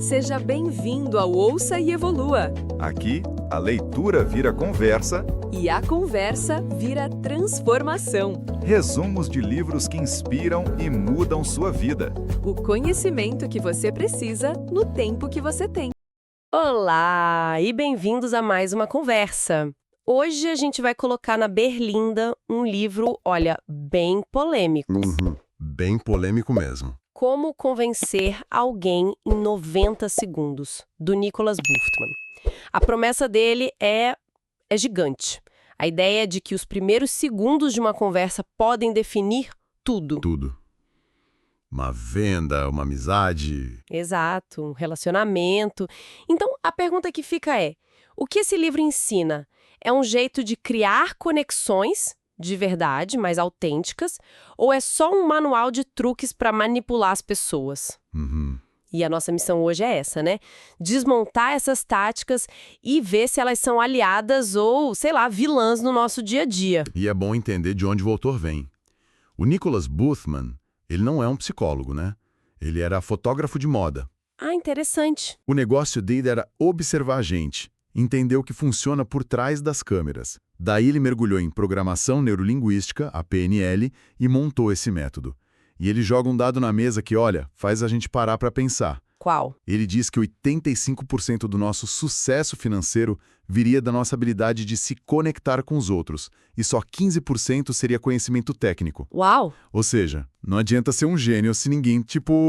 Seja bem-vindo ao Ouça e Evolua. Aqui, a leitura vira conversa. E a conversa vira transformação. Resumos de livros que inspiram e mudam sua vida. O conhecimento que você precisa no tempo que você tem. Olá e bem-vindos a mais uma conversa. Hoje a gente vai colocar na berlinda um livro, olha, bem polêmico. Bem polêmico mesmo. Como Convencer Alguém em 90 Segundos, do Nicholas Boothman. A promessa dele é gigante. A ideia é de que os primeiros segundos de uma conversa podem definir tudo. Tudo. Uma venda, uma amizade. Exato, um relacionamento. Então, a pergunta que fica é, o que esse livro ensina? É um jeito de criar conexões de verdade, mais autênticas, ou é só um manual de truques para manipular as pessoas? E a nossa missão hoje é essa, né? Desmontar essas táticas e ver se elas são aliadas ou, sei lá, vilãs no nosso dia a dia. E é bom entender de onde o autor vem. O Nicholas Boothman, ele não é um psicólogo, né? Ele era fotógrafo de moda. Ah, interessante. O negócio dele era observar a gente, entender o que funciona por trás das câmeras. Daí ele mergulhou em programação neurolinguística, a PNL, e montou esse método. E ele joga um dado na mesa que, olha, faz a gente parar para pensar. Qual? Ele diz que 85% do nosso sucesso financeiro viria da nossa habilidade de se conectar com os outros, e só 15% seria conhecimento técnico. Uau! Ou seja, não adianta ser um gênio se ninguém,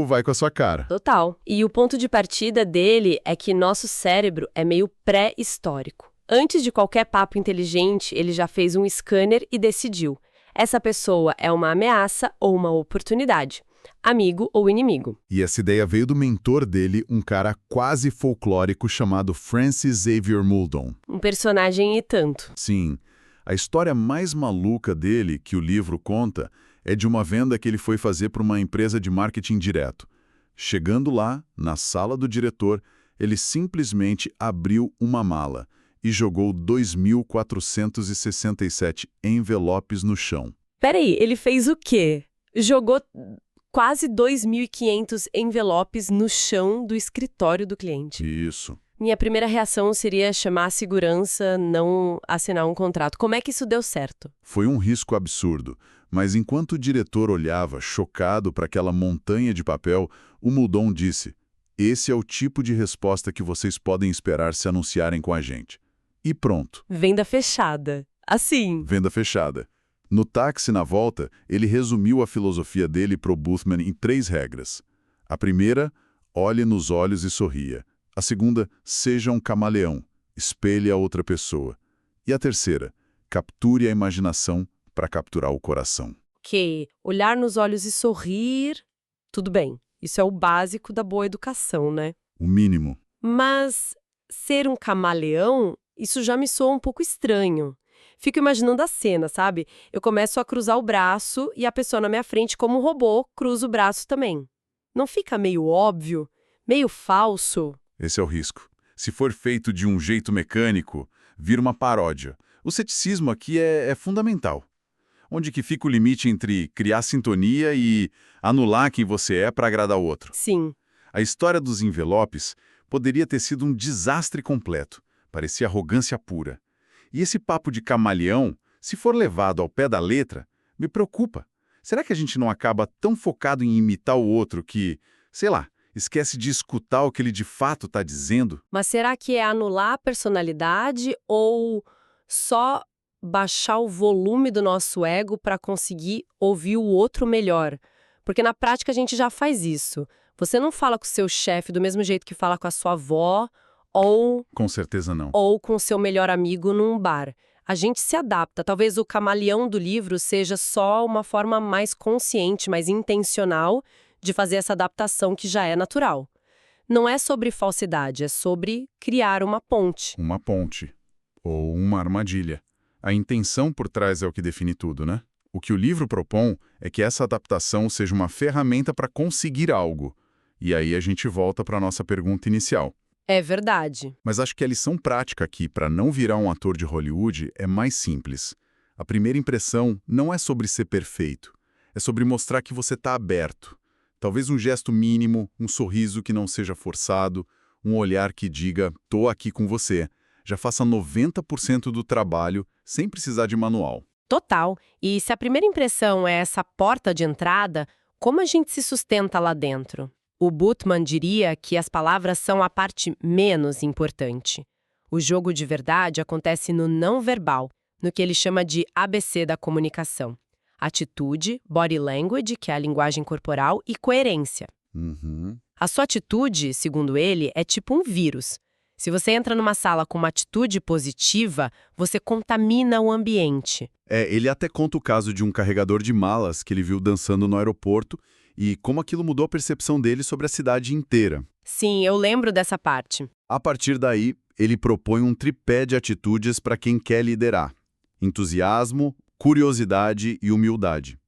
vai com a sua cara. Total. E o ponto de partida dele é que nosso cérebro é meio pré-histórico. Antes de qualquer papo inteligente, ele já fez um scanner e decidiu. Essa pessoa é uma ameaça ou uma oportunidade, amigo ou inimigo. E essa ideia veio do mentor dele, um cara quase folclórico chamado Francis Xavier Muldoon. Um personagem e tanto. Sim, a história mais maluca dele, que o livro conta, é de uma venda que ele foi fazer para uma empresa de marketing direto. Chegando lá, na sala do diretor, ele simplesmente abriu uma mala e jogou 2.467 envelopes no chão. Peraí, ele fez o quê? Jogou quase 2.500 envelopes no chão do escritório do cliente. Isso. Minha primeira reação seria chamar a segurança, não assinar um contrato. Como é que isso deu certo? Foi um risco absurdo, mas enquanto o diretor olhava, chocado para aquela montanha de papel, o Muldoon disse: "Esse é o tipo de resposta que vocês podem esperar se anunciarem com a gente." E pronto. Venda fechada. Assim. Venda fechada. No táxi, na volta, ele resumiu a filosofia dele pro Boothman em 3 regras. A primeira, olhe nos olhos e sorria. A segunda, seja um camaleão, espelhe a outra pessoa. E a terceira, capture a imaginação para capturar o coração. Que olhar nos olhos e sorrir, tudo bem. Isso é o básico da boa educação, né? O mínimo. Mas ser um camaleão, isso já me soa um pouco estranho. Fico imaginando a cena, sabe? Eu começo a cruzar o braço e a pessoa na minha frente, como um robô, cruza o braço também. Não fica meio óbvio? Meio falso? Esse é o risco. Se for feito de um jeito mecânico, vira uma paródia. O ceticismo aqui é fundamental. Onde que fica o limite entre criar sintonia e anular quem você é para agradar o outro? Sim. A história dos envelopes poderia ter sido um desastre completo. Parecia arrogância pura. E esse papo de camaleão, se for levado ao pé da letra, me preocupa. Será que a gente não acaba tão focado em imitar o outro que, sei lá, esquece de escutar o que ele de fato está dizendo? Mas será que é anular a personalidade ou só baixar o volume do nosso ego para conseguir ouvir o outro melhor? Porque na prática a gente já faz isso. Você não fala com o seu chefe do mesmo jeito que fala com a sua avó ou Com certeza não. com o seu melhor amigo num bar. A gente se adapta. Talvez o camaleão do livro seja só uma forma mais consciente, mais intencional de fazer essa adaptação que já é natural. Não é sobre falsidade, é sobre criar uma ponte. Uma ponte. Ou uma armadilha. A intenção por trás é o que define tudo, né? O que o livro propõe é que essa adaptação seja uma ferramenta para conseguir algo. E aí a gente volta para a nossa pergunta inicial. É verdade. Mas acho que a lição prática aqui para não virar um ator de Hollywood é mais simples. A primeira impressão não é sobre ser perfeito. É sobre mostrar que você está aberto. Talvez um gesto mínimo, um sorriso que não seja forçado, um olhar que diga, tô aqui com você, já faça 90% do trabalho sem precisar de manual. Total. E se a primeira impressão é essa porta de entrada, como a gente se sustenta lá dentro? O Bultmann diria que as palavras são a parte menos importante. O jogo de verdade acontece no não verbal, no que ele chama de ABC da comunicação. Atitude, body language, que é a linguagem corporal, e coerência. Uhum. A sua atitude, segundo ele, é tipo um vírus. Se você entra numa sala com uma atitude positiva, você contamina o ambiente. Ele até conta o caso de um carregador de malas que ele viu dançando no aeroporto e como aquilo mudou a percepção dele sobre a cidade inteira. Sim, eu lembro dessa parte. A partir daí, ele propõe um tripé de atitudes para quem quer liderar: entusiasmo, curiosidade e humildade.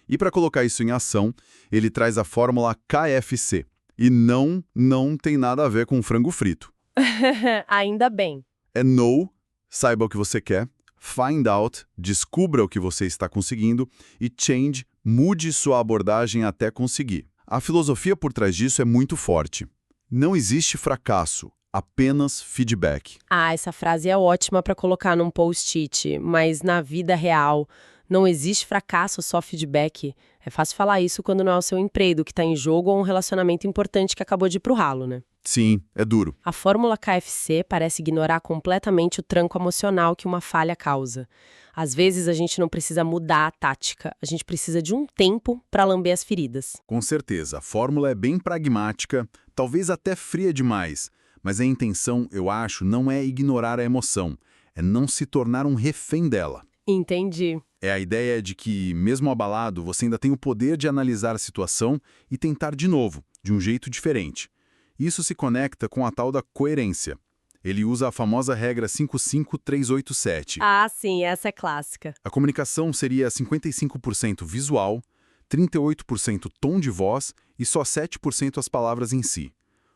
E para colocar isso em ação, ele traz a fórmula KFC. E não tem nada a ver com frango frito. Ainda bem. É know, saiba o que você quer; find out, descubra o que você está conseguindo; e change, mude sua abordagem até conseguir. A filosofia por trás disso é muito forte. Não existe fracasso, apenas feedback. Ah, essa frase é ótima para colocar num post-it, mas na vida real não existe fracasso, só feedback. É fácil falar isso quando não é o seu emprego que está em jogo ou um relacionamento importante que acabou de ir pro ralo, né? Sim, é duro. A fórmula KFC parece ignorar completamente o tranco emocional que uma falha causa. Às vezes a gente não precisa mudar a tática, a gente precisa de um tempo para lamber as feridas. Com certeza, a fórmula é bem pragmática, talvez até fria demais, mas a intenção, eu acho, não é ignorar a emoção, é não se tornar um refém dela. Entendi. É a ideia de que, mesmo abalado, você ainda tem o poder de analisar a situação e tentar de novo, de um jeito diferente. Isso se conecta com a tal da coerência. Ele usa a famosa regra 55387. Ah, sim, essa é clássica. A comunicação seria 55% visual, 38% tom de voz e só 7% as palavras em si.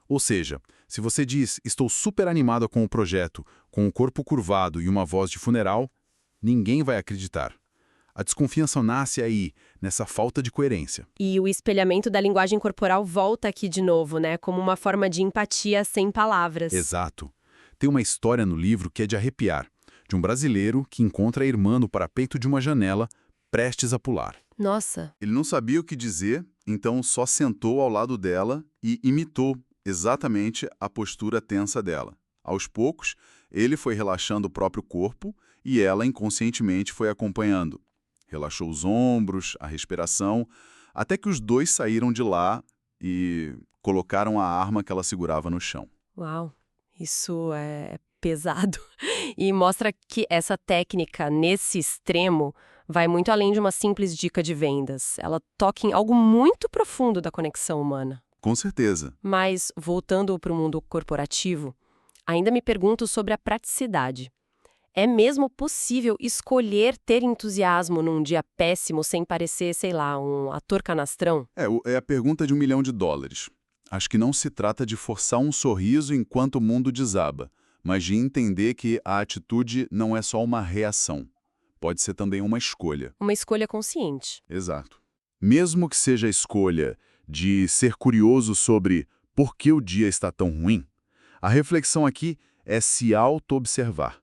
Ou seja, se você diz "estou super animado com o projeto", com o corpo curvado e uma voz de funeral, ninguém vai acreditar. A desconfiança nasce aí, nessa falta de coerência. E o espelhamento da linguagem corporal volta aqui de novo, né? Como uma forma de empatia sem palavras. Exato. Tem uma história no livro que é de arrepiar, de um brasileiro que encontra a irmã no parapeito de uma janela, prestes a pular. Nossa. Ele não sabia o que dizer, então só sentou ao lado dela e imitou exatamente a postura tensa dela. Aos poucos, ele foi relaxando o próprio corpo e ela inconscientemente foi acompanhando. Relaxou os ombros, a respiração, até que os dois saíram de lá e colocaram a arma que ela segurava no chão. Uau, isso é pesado. E mostra que essa técnica, nesse extremo, vai muito além de uma simples dica de vendas. Ela toca em algo muito profundo da conexão humana. Com certeza. Mas, voltando para o mundo corporativo, ainda me pergunto sobre a praticidade. É mesmo possível escolher ter entusiasmo num dia péssimo sem parecer, sei lá, um ator canastrão? É a pergunta de $1 milhão. Acho que não se trata de forçar um sorriso enquanto o mundo desaba, mas de entender que a atitude não é só uma reação. Pode ser também uma escolha. Uma escolha consciente. Exato. Mesmo que seja a escolha de ser curioso sobre por que o dia está tão ruim, a reflexão aqui é se auto-observar.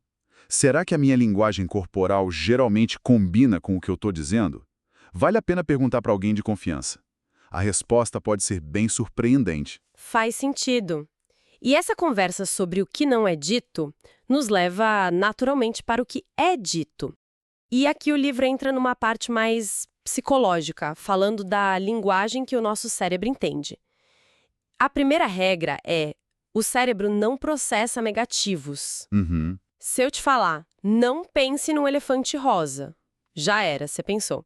Será que a minha linguagem corporal geralmente combina com o que eu estou dizendo? Vale a pena perguntar para alguém de confiança. A resposta pode ser bem surpreendente. Faz sentido. E essa conversa sobre o que não é dito nos leva naturalmente para o que é dito. E aqui o livro entra numa parte mais psicológica, falando da linguagem que o nosso cérebro entende. A primeira regra é: o cérebro não processa negativos. Uhum. Se eu te falar, não pense num elefante rosa, já era, você pensou.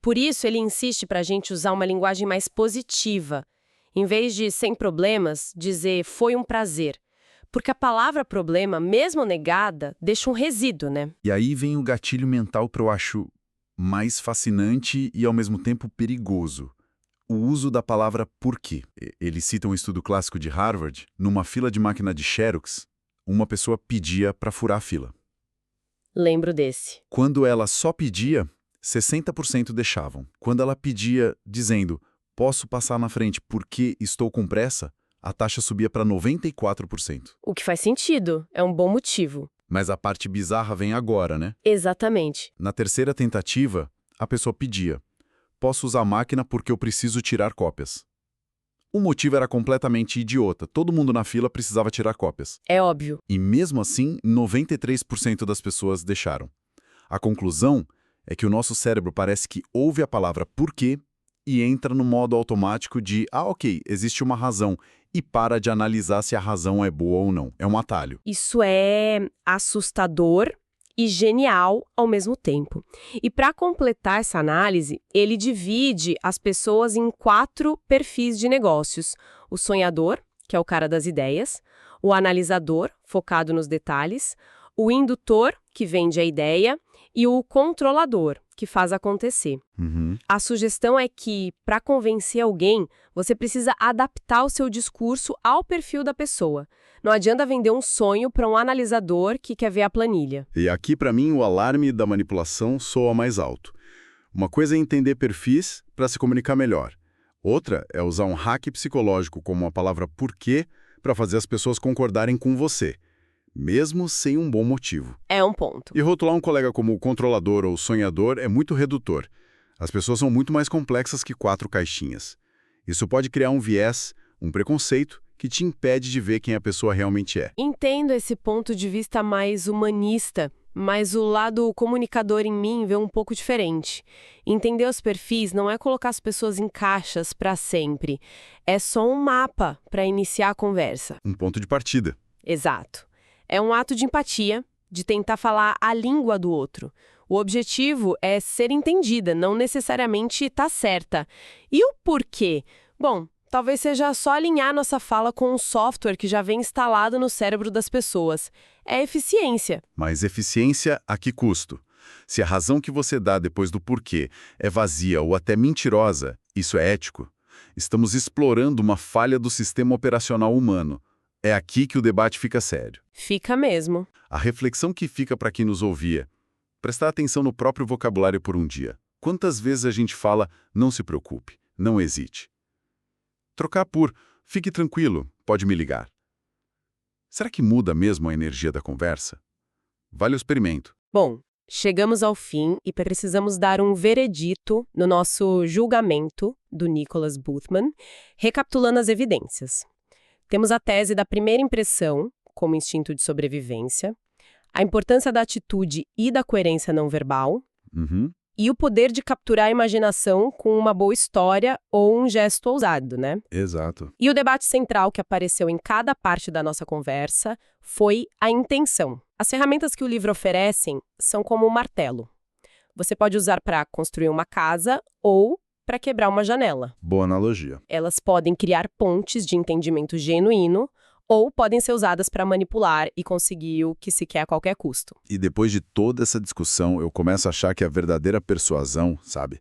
Por isso, ele insiste para a gente usar uma linguagem mais positiva. Em vez de sem problemas, dizer foi um prazer. Porque a palavra problema, mesmo negada, deixa um resíduo, né? E aí vem o gatilho mental que eu acho mais fascinante e ao mesmo tempo perigoso. O uso da palavra por quê. Ele cita um estudo clássico de Harvard. Numa fila de máquina de Xerox, uma pessoa pedia para furar a fila. Lembro desse. Quando ela só pedia, 60% deixavam. Quando ela pedia dizendo posso passar na frente porque estou com pressa, a taxa subia para 94%. O que faz sentido, é um bom motivo. Mas a parte bizarra vem agora, né? Exatamente. Na terceira tentativa, a pessoa pedia: posso usar a máquina porque eu preciso tirar cópias. O motivo era completamente idiota. Todo mundo na fila precisava tirar cópias. É óbvio. E mesmo assim, 93% das pessoas deixaram. A conclusão é que o nosso cérebro parece que ouve a palavra porquê e entra no modo automático de ok, existe uma razão, e para de analisar se a razão é boa ou não. É um atalho. Isso é assustador e genial ao mesmo tempo. E para completar essa análise, ele divide as pessoas em 4 perfis de negócios. O sonhador, que é o cara das ideias, o analisador, focado nos detalhes, o indutor, que vende a ideia, e o controlador, que faz acontecer. A sugestão é que, para convencer alguém, você precisa adaptar o seu discurso ao perfil da pessoa. Não adianta vender um sonho para um analisador que quer ver a planilha. E aqui, para mim, o alarme da manipulação soa mais alto. Uma coisa é entender perfis para se comunicar melhor. Outra é usar um hack psicológico como a palavra porquê para fazer as pessoas concordarem com você, mesmo sem um bom motivo. É um ponto. E rotular um colega como o controlador ou sonhador é muito redutor. As pessoas são muito mais complexas que 4 caixinhas. Isso pode criar um viés, um preconceito, que te impede de ver quem a pessoa realmente é. Entendo esse ponto de vista mais humanista, mas o lado comunicador em mim vê um pouco diferente. Entender os perfis não é colocar as pessoas em caixas para sempre. É só um mapa para iniciar a conversa. Um ponto de partida. Exato. É um ato de empatia, de tentar falar a língua do outro. O objetivo é ser entendida, não necessariamente estar certa. E o porquê? Bom, talvez seja só alinhar nossa fala com um software que já vem instalado no cérebro das pessoas. É eficiência. Mas eficiência a que custo? Se a razão que você dá depois do porquê é vazia ou até mentirosa, isso é ético? Estamos explorando uma falha do sistema operacional humano. É aqui que o debate fica sério. Fica mesmo. A reflexão que fica para quem nos ouvia: prestar atenção no próprio vocabulário por um dia. Quantas vezes a gente fala, não se preocupe, não hesite? Trocar por, fique tranquilo, pode me ligar. Será que muda mesmo a energia da conversa? Vale o experimento. Bom, chegamos ao fim e precisamos dar um veredito no nosso julgamento do Nicholas Boothman, recapitulando as evidências. Temos a tese da primeira impressão, como instinto de sobrevivência, a importância da atitude e da coerência não verbal, e o poder de capturar a imaginação com uma boa história ou um gesto ousado, né? Exato. E o debate central que apareceu em cada parte da nossa conversa foi a intenção. As ferramentas que o livro oferecem são como um martelo. Você pode usar para construir uma casa ou para quebrar uma janela. Boa analogia. Elas podem criar pontes de entendimento genuíno ou podem ser usadas para manipular e conseguir o que se quer a qualquer custo. E depois de toda essa discussão, eu começo a achar que a verdadeira persuasão, sabe?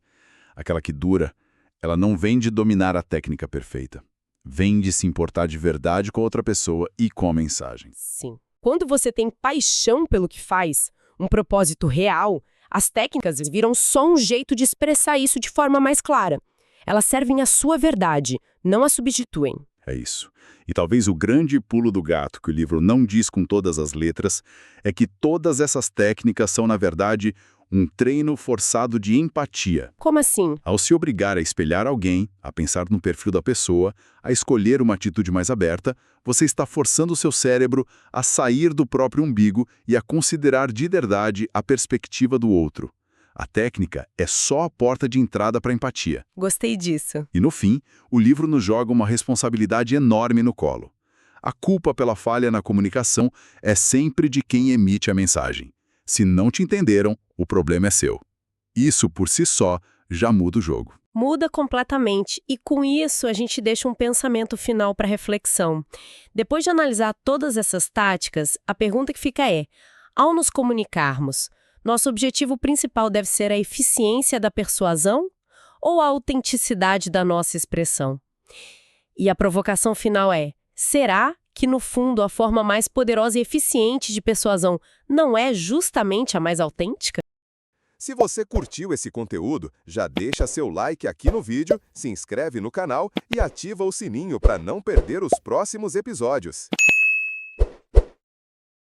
Aquela que dura, ela não vem de dominar a técnica perfeita. Vem de se importar de verdade com outra pessoa e com a mensagem. Sim. Quando você tem paixão pelo que faz, um propósito real, as técnicas viram só um jeito de expressar isso de forma mais clara. Elas servem à sua verdade, não a substituem. É isso. E talvez o grande pulo do gato que o livro não diz com todas as letras é que todas essas técnicas são, na verdade, um treino forçado de empatia. Como assim? Ao se obrigar a espelhar alguém, a pensar no perfil da pessoa, a escolher uma atitude mais aberta, você está forçando o seu cérebro a sair do próprio umbigo e a considerar de verdade a perspectiva do outro. A técnica é só a porta de entrada para a empatia. Gostei disso. E no fim, o livro nos joga uma responsabilidade enorme no colo. A culpa pela falha na comunicação é sempre de quem emite a mensagem. Se não te entenderam, o problema é seu. Isso, por si só, já muda o jogo. Muda completamente e, com isso, a gente deixa um pensamento final para reflexão. Depois de analisar todas essas táticas, a pergunta que fica é: ao nos comunicarmos, nosso objetivo principal deve ser a eficiência da persuasão ou a autenticidade da nossa expressão? E a provocação final é: será que, no fundo, a forma mais poderosa e eficiente de persuasão não é justamente a mais autêntica? Se você curtiu esse conteúdo, já deixa seu like aqui no vídeo, se inscreve no canal e ativa o sininho para não perder os próximos episódios.